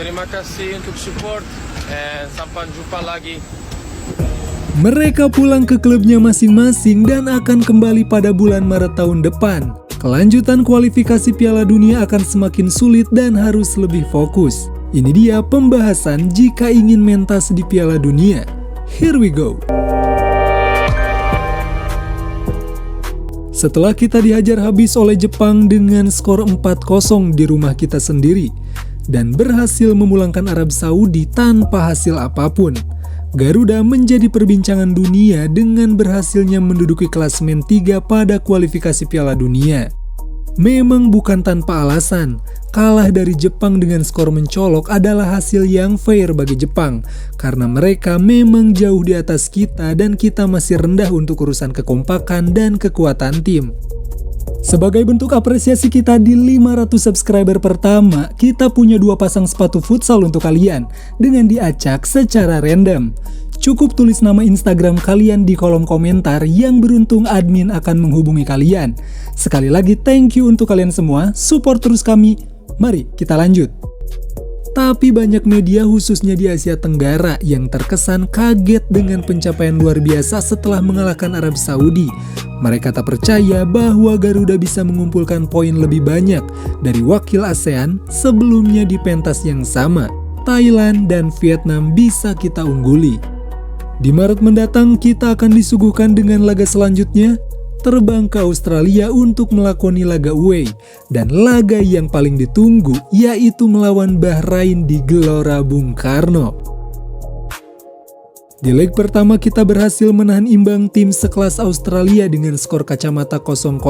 Terima kasih untuk support and sampai jumpa lagi. Mereka pulang ke klubnya masing-masing dan akan kembali pada bulan Maret tahun depan. Kelanjutan kualifikasi Piala Dunia akan semakin sulit dan harus lebih fokus. Ini dia pembahasan jika ingin mentas di Piala Dunia. Here we go. Setelah kita dihajar habis oleh Jepang dengan skor 4-0 di rumah kita sendiri dan berhasil memulangkan Arab Saudi tanpa hasil apapun, Garuda menjadi perbincangan dunia dengan berhasilnya menduduki klasemen 3 pada kualifikasi Piala Dunia. Memang bukan tanpa alasan, kalah dari Jepang dengan skor mencolok adalah hasil yang fair bagi Jepang karena mereka memang jauh di atas kita dan kita masih rendah untuk urusan kekompakan dan kekuatan tim. Sebagai bentuk apresiasi kita di 500 subscriber pertama, kita punya 2 pasang sepatu futsal untuk kalian dengan diacak secara random. Cukup tulis nama Instagram kalian di kolom komentar, yang beruntung admin akan menghubungi kalian. Sekali lagi thank you untuk kalian semua, support terus kami. Mari kita lanjut. Tapi banyak media khususnya di Asia Tenggara yang terkesan kaget dengan pencapaian luar biasa setelah mengalahkan Arab Saudi. Mereka tak percaya bahwa Garuda bisa mengumpulkan poin lebih banyak dari wakil ASEAN sebelumnya di pentas yang sama. Thailand dan Vietnam bisa kita ungguli. Di Maret mendatang kita akan disuguhkan dengan laga selanjutnya, terbang ke Australia untuk melakoni laga away, dan laga yang paling ditunggu yaitu melawan Bahrain di Gelora Bung Karno. Di leg pertama kita berhasil menahan imbang tim sekelas Australia dengan skor kacamata 0-0.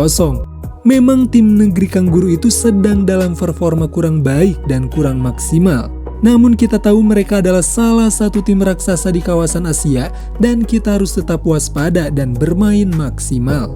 Memang tim negeri Kangguru itu sedang dalam performa kurang baik dan kurang maksimal. Namun kita tahu mereka adalah salah satu tim raksasa di kawasan Asia dan kita harus tetap waspada dan bermain maksimal.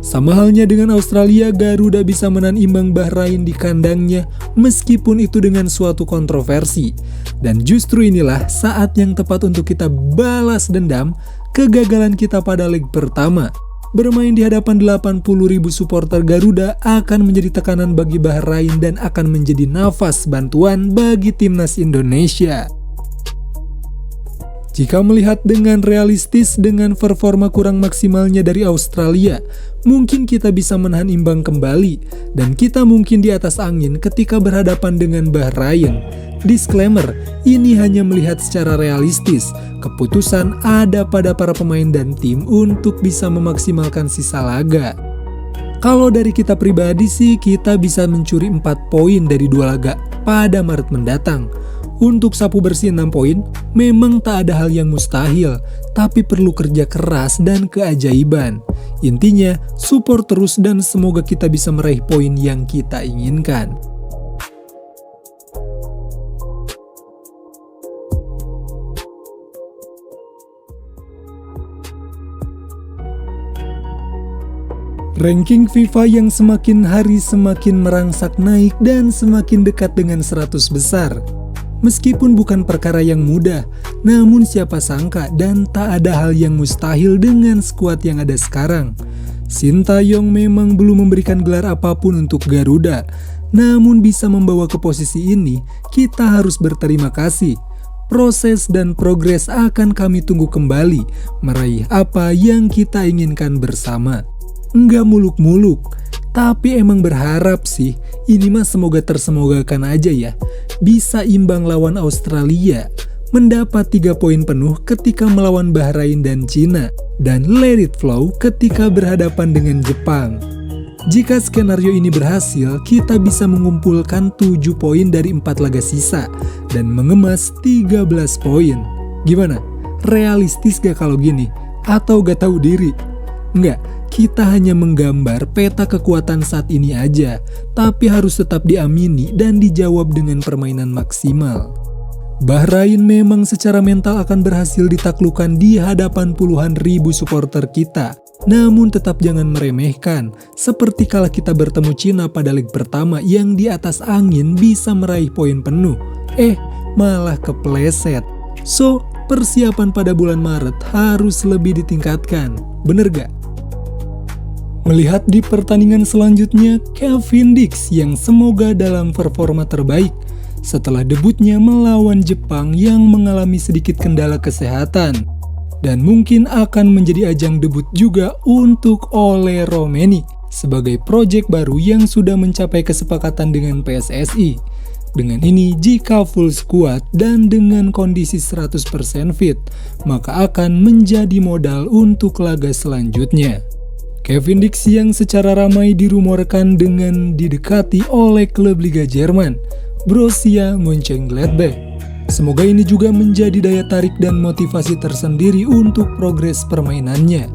Sama halnya dengan Australia, Garuda bisa menahan imbang Bahrain di kandangnya meskipun itu dengan suatu kontroversi. Dan justru inilah saat yang tepat untuk kita balas dendam kegagalan kita pada leg pertama. Bermain di hadapan 80.000 supporter Garuda akan menjadi tekanan bagi Bahrain dan akan menjadi nafas bantuan bagi timnas Indonesia. Jika melihat dengan realistis dengan performa kurang maksimalnya dari Australia, mungkin kita bisa menahan imbang kembali dan kita mungkin di atas angin ketika berhadapan dengan Bahrain. Disclaimer, ini hanya melihat secara realistis. Keputusan ada pada para pemain dan tim untuk bisa memaksimalkan sisa laga. Kalau dari kita pribadi sih, kita bisa mencuri 4 poin dari 2 laga pada Maret mendatang. Untuk sapu bersih 6 poin, memang tak ada hal yang mustahil, tapi perlu kerja keras dan keajaiban. Intinya, support terus dan semoga kita bisa meraih poin yang kita inginkan. Ranking FIFA yang semakin hari semakin merangsak naik dan semakin dekat dengan 100 besar. Meskipun bukan perkara yang mudah, namun siapa sangka dan tak ada hal yang mustahil dengan skuad yang ada sekarang. Sintayong memang belum memberikan gelar apapun untuk Garuda, namun bisa membawa ke posisi ini, kita harus berterima kasih. Proses dan progres akan kami tunggu kembali, meraih apa yang kita inginkan bersama. Enggak muluk-muluk, tapi emang berharap sih, ini mah semoga tersemogakan aja ya, bisa imbang lawan Australia, mendapat 3 poin penuh ketika melawan Bahrain dan Cina, dan let it flow ketika berhadapan dengan Jepang. Jika skenario ini berhasil, kita bisa mengumpulkan 7 poin dari 4 laga sisa, dan mengemas 13 poin. Gimana? Realistis gak kalau gini? Atau gak tahu diri? Enggak. Kita hanya menggambar peta kekuatan saat ini aja, tapi harus tetap diamini dan dijawab dengan permainan maksimal. Bahrain memang secara mental akan berhasil ditaklukkan di hadapan puluhan ribu supporter kita. Namun tetap jangan meremehkan, seperti kala kita bertemu Cina pada leg pertama yang di atas angin bisa meraih poin penuh. Malah kepleset. So, persiapan pada bulan Maret harus lebih ditingkatkan. Bener gak? Melihat di pertandingan selanjutnya, Cavendish yang semoga dalam performa terbaik. setelah debutnya melawan Jepang yang mengalami sedikit kendala kesehatan. Dan mungkin akan menjadi ajang debut juga untuk Ole Romeni sebagai proyek baru yang sudah mencapai kesepakatan dengan PSSI. Dengan ini, jika full squad dan dengan kondisi 100% fit, maka akan menjadi modal untuk laga selanjutnya. Kevin Dix yang secara ramai dirumorkan dengan didekati oleh klub Liga Jerman, Borussia Mönchengladbach. Semoga ini juga menjadi daya tarik dan motivasi tersendiri untuk progres permainannya.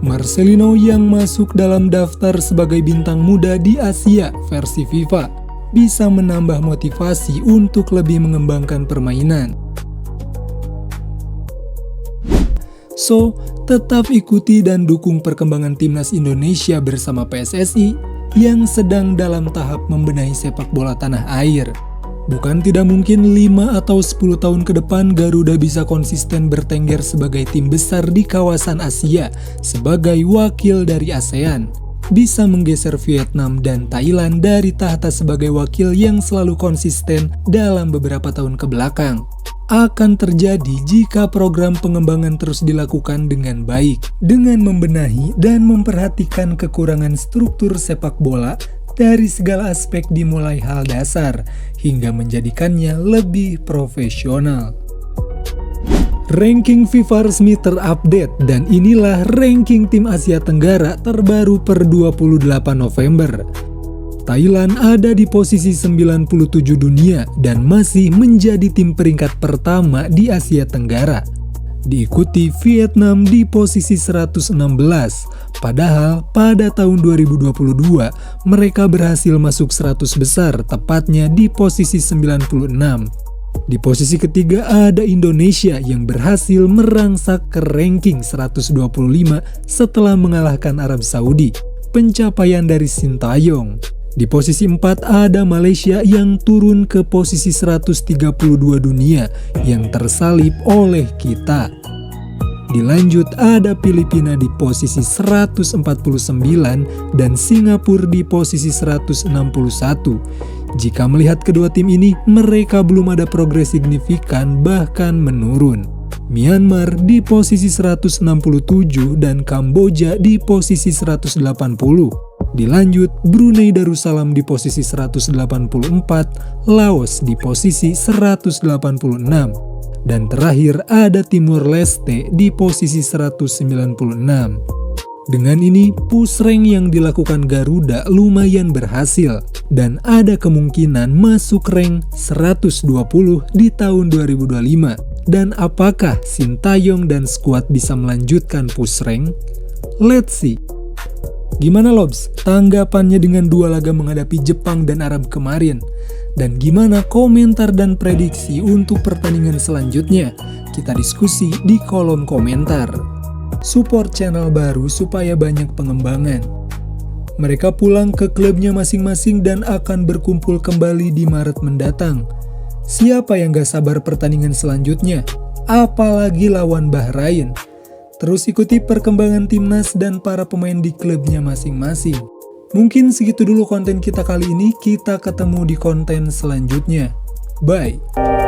Marcelino yang masuk dalam daftar sebagai bintang muda di Asia versi FIFA bisa menambah motivasi untuk lebih mengembangkan permainan. So, tetap ikuti dan dukung perkembangan timnas Indonesia bersama PSSI yang sedang dalam tahap membenahi sepak bola tanah air. Bukan tidak mungkin 5 atau 10 tahun ke depan Garuda bisa konsisten bertengger sebagai tim besar di kawasan Asia sebagai wakil dari ASEAN. Bisa menggeser Vietnam dan Thailand dari tahta sebagai wakil yang selalu konsisten dalam beberapa tahun ke belakang. Akan terjadi jika program pengembangan terus dilakukan dengan baik, dengan membenahi dan memperhatikan kekurangan struktur sepak bola dari segala aspek dimulai hal dasar hingga menjadikannya lebih profesional. Ranking FIFA resmi terupdate dan inilah ranking tim Asia Tenggara terbaru per 28 November. Thailand ada di posisi 97 dunia dan masih menjadi tim peringkat pertama di Asia Tenggara. Diikuti Vietnam di posisi 116, padahal pada tahun 2022 mereka berhasil masuk 100 besar, tepatnya di posisi 96. Di posisi ketiga ada Indonesia yang berhasil merangsak ke ranking 125 setelah mengalahkan Arab Saudi, pencapaian dari Sintayong. Di posisi 4 ada Malaysia yang turun ke posisi 132 dunia yang tersalip oleh kita. Dilanjut ada Filipina di posisi 149 dan Singapura di posisi 161. Jika melihat kedua tim ini, mereka belum ada progres signifikan bahkan menurun. Myanmar di posisi 167 dan Kamboja di posisi 180. Dilanjut Brunei Darussalam di posisi 184, Laos di posisi 186. Dan terakhir ada Timor Leste di posisi 196. Dengan ini, push rank yang dilakukan Garuda lumayan berhasil dan ada kemungkinan masuk rank 120 di tahun 2025. Dan apakah Sintayong dan skuad bisa melanjutkan push rank? Let's see. Gimana Lobs, tanggapannya dengan dua laga menghadapi Jepang dan Arab kemarin? Dan gimana komentar dan prediksi untuk pertandingan selanjutnya? Kita diskusi di kolom komentar. Support channel baru supaya banyak pengembangan. Mereka pulang ke klubnya masing-masing dan akan berkumpul kembali di Maret mendatang. Siapa yang gak sabar pertandingan selanjutnya? Apalagi lawan Bahrain. Terus ikuti perkembangan timnas dan para pemain di klubnya masing-masing. Mungkin segitu dulu konten kita kali ini, kita ketemu di konten selanjutnya. Bye!